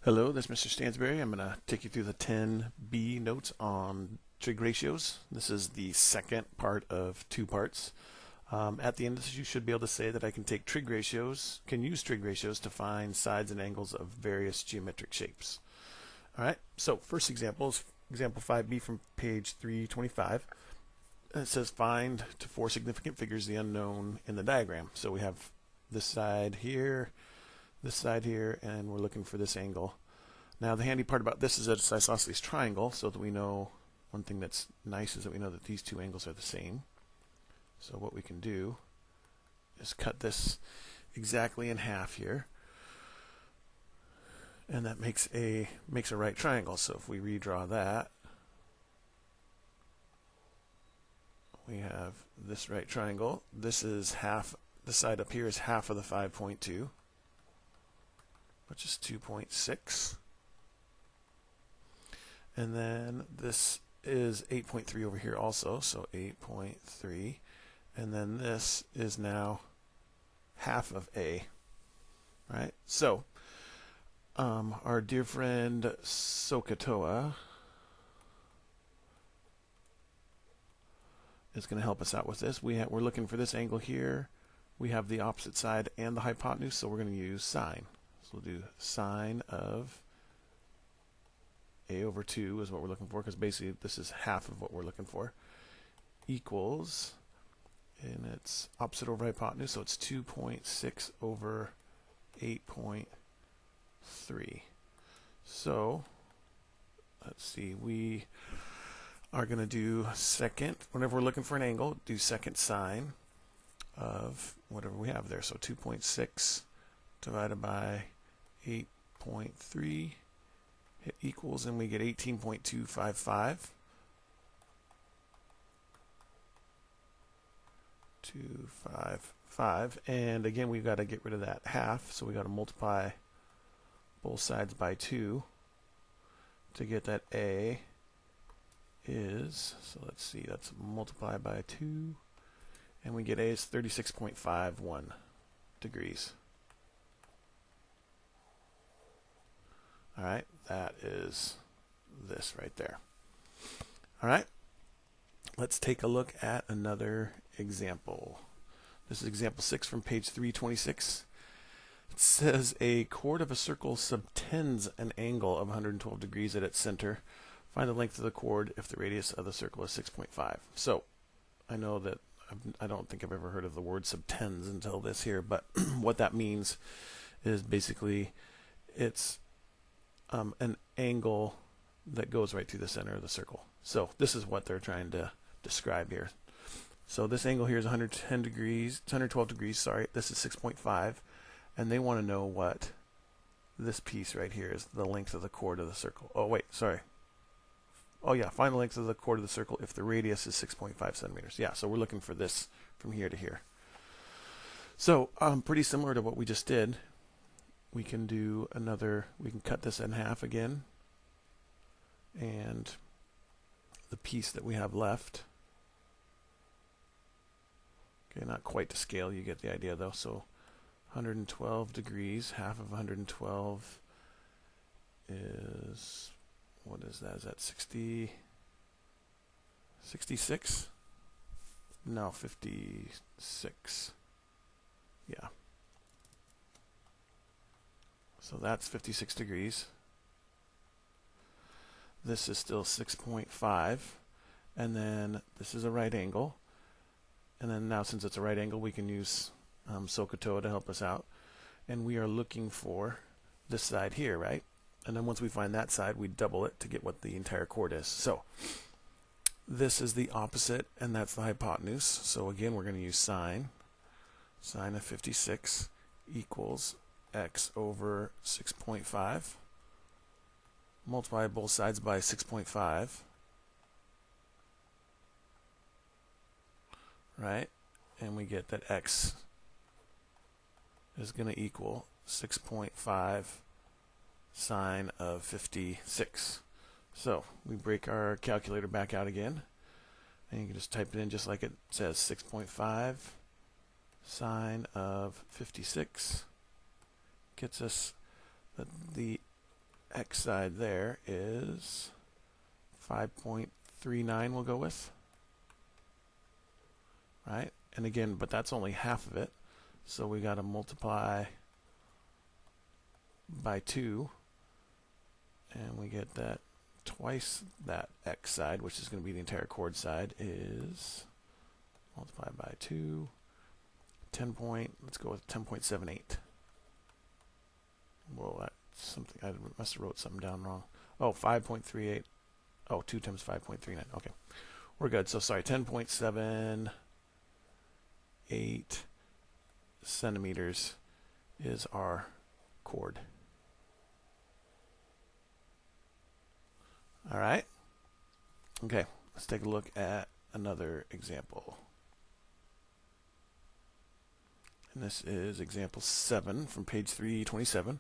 Hello, this is Mr. Stansbury. I'm going to take you through the 10B notes on trig ratios. This is the second part of two parts. At the end of this, you should be able to say that I can take trig ratios, can use trig ratios to find sides and angles of various geometric shapes. All right, so first example is example 5B from page 325. It says find to four significant figures the unknown in the diagram. So we have this side here, and we're looking for this angle. Now the handy part about this is that it's isosceles triangle, so that we know, one thing that's nice is that we know that these two angles are the same. So what we can do is cut this exactly in half here, and that makes a right triangle. So if we redraw that, we have this right triangle. This is half, the side up here is half of the 5.2. which is 2.6. And then this is 8.3 over here also, so 8.3. And then this is now half of A. Right? So, our dear friend SOHCAHTOA is going to help us out with this. We're looking for this angle here. We have the opposite side and the hypotenuse, so we're going to use sine. We'll do sine of a over 2 is what we're looking for, because basically this is half of what we're looking for, equals, and it's opposite over hypotenuse, so it's 2.6 over 8.3. So let's see, we are going to do second, whenever we're looking for an angle, do second sine of whatever we have there. So 2.6 divided by 8.3, hit equals, and we get 18.255. 255, and again we've got to get rid of that half, so we got to multiply both sides by 2 to get that A is, so let's see, that's multiply by 2, and we get A is 36.51 degrees. All right, that is this right there. All right, let's take a look at another example. This is example 6 from page 326. It says a chord of a circle subtends an angle of 112 degrees at its center. Find the length of the chord if the radius of the circle is 6.5. So I know that I don't think I've ever heard of the word subtends until this here, but what that means is basically it's an angle that goes right through the center of the circle. So this is what they're trying to describe here. So this angle here is 110 degrees, it's 112 degrees, sorry, this is 6.5, and they want to know what this piece right here is, the length of the chord of the circle. Oh wait, sorry. Oh yeah, find the length of the chord of the circle if the radius is 6.5 centimeters. Yeah, so we're looking for this from here to here. So pretty similar to what we just did. We can do another, we can cut this in half again, and the piece that we have left, okay, not quite to scale, you get the idea though. So 112 degrees, half of 112 is, what is that? Is that 60, 66? No, 56. Yeah. So that's 56 degrees. This is still 6.5. And then this is a right angle. And then now since it's a right angle, we can use SOHCAHTOA to help us out. And we are looking for this side here, right? And then once we find that side, we double it to get what the entire chord is. So this is the opposite, and that's the hypotenuse. So again, we're going to use sine. Sine of 56 equals x over 6.5. Multiply both sides by 6.5. Right? And we get that x is going to equal 6.5 sine of 56. So we break our calculator back out again, and you can just type it in just like it says, 6.5 sine of 56 gets us the x side there is 5.39 we'll go with. Right? And again, but that's only half of it. So we got to multiply by 2. And we get that twice that x side, which is going to be the entire chord side, is multiplied by 2. Let's go with 10.78. Well, that's something, I must have wrote something down wrong. Oh, 5.38. Oh, 2 times 5.39. Okay. We're good. So sorry, 10.78 centimeters is our chord. All right. Okay, let's take a look at another example. And this is example 7 from page 327.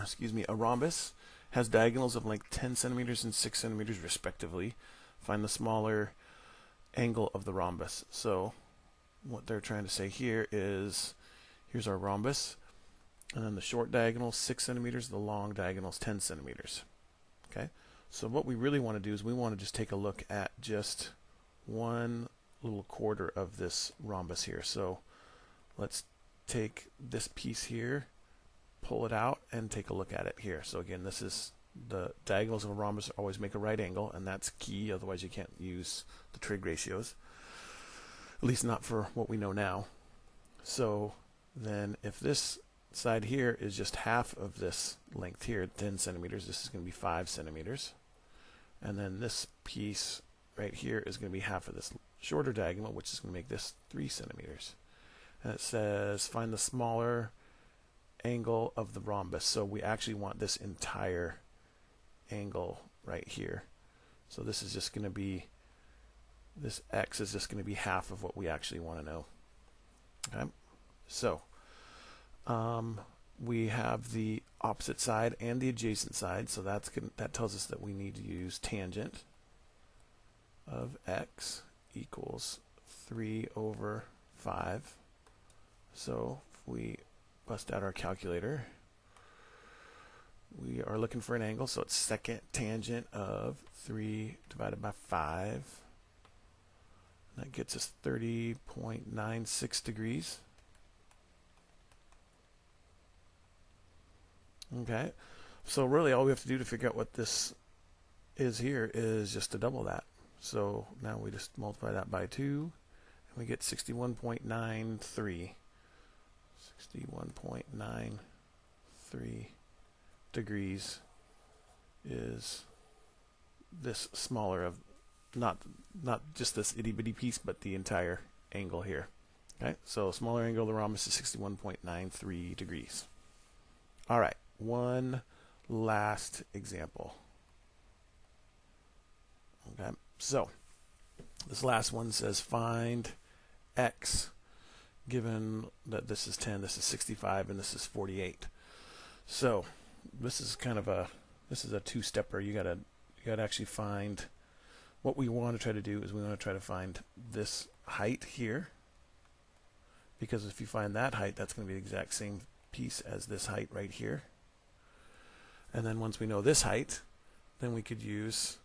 Excuse me. A rhombus has diagonals of length 10 centimeters and 6 centimeters respectively. Find the smaller angle of the rhombus. So what they're trying to say here is, here's our rhombus, and then the short diagonal is 6 centimeters, the long diagonal is 10 centimeters. Okay, so what we really want to do is we want to just take a look at just one little quarter of this rhombus here. So let's take this piece here, pull it out, and take a look at it here. So again, this is the diagonals of a rhombus always make a right angle, and that's key, otherwise you can't use the trig ratios, at least not for what we know now. So then if this side here is just half of this length here, 10 centimeters, this is going to be 5 centimeters. And then this piece right here is going to be half of this shorter diagonal, which is going to make this 3 centimeters. And it says find the smaller angle of the rhombus. So we actually want this entire angle right here. So this is just going to be, this x is just going to be half of what we actually want to know. Okay, so we have the opposite side and the adjacent side, so that tells us that we need to use tangent of x equals 3 over 5. So if we bust out our calculator, we are looking for an angle, so it's second tangent of 3 divided by 5. That gets us 30.96 degrees. Okay, so really all we have to do to figure out what this is here is just to double that. So now we just multiply that by 2, and we get 61.93. 61.93 degrees is this smaller of, not just this itty bitty piece, but the entire angle here. Okay, so smaller angle of the rhombus is 61.93 degrees. All right, one last example. Okay, so this last one says find x given that this is 10, this is 65, and this is 48. So this is kind of a, this is a two-stepper. You gotta actually find, what we want to try to do is we want to try to find this height here, because if you find that height, that's going to be the exact same piece as this height right here. And then once we know this height, then we could use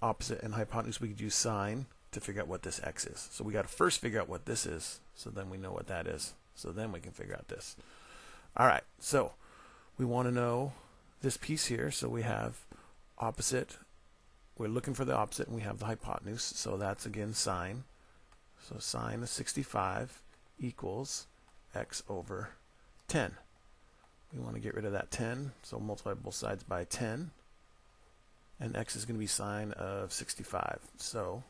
opposite and hypotenuse, we could use sine to figure out what this x is. So we got to first figure out what this is, so then we know what that is. So then we can figure out this. All right, so we want to know this piece here. So we have opposite, we're looking for the opposite, and we have the hypotenuse. So that's again sine. So sine of 65 equals x over 10. We want to get rid of that 10, so multiply both sides by 10. And x is going to be sine of 65. So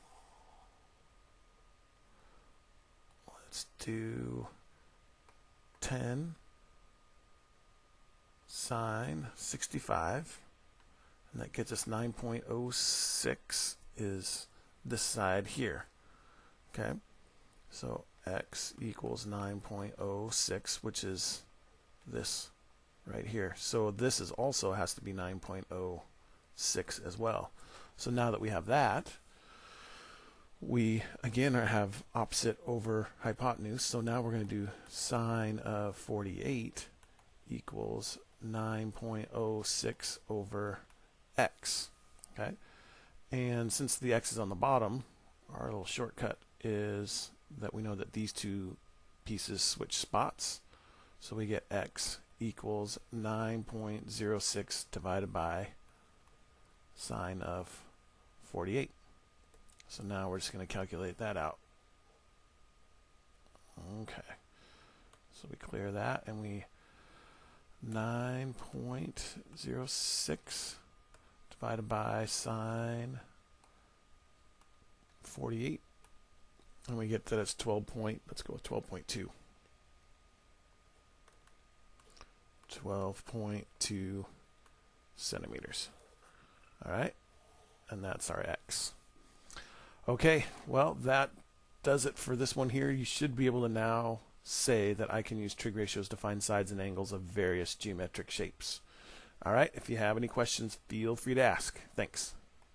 let's do 10 sine 65, and that gets us 9.06 is this side here. Okay, so x equals 9.06, which is this right here. So this is also has to be 9.06 as well. So now that we have that, we again have opposite over hypotenuse. So now we're going to do sine of 48 equals 9.06 over x. Okay, and since the x is on the bottom, our little shortcut is that we know that these two pieces switch spots, so we get x equals 9.06 divided by sine of 48. So now we're just going to calculate that out. Okay, so we clear that, and we 9.06 divided by sine 48, and we get that it's 12 point, let's go with 12.2. 12.2 centimeters. All right, and that's our x. Okay, well, that does it for this one here. You should be able to now say that I can use trig ratios to find sides and angles of various geometric shapes. All right, if you have any questions, feel free to ask. Thanks.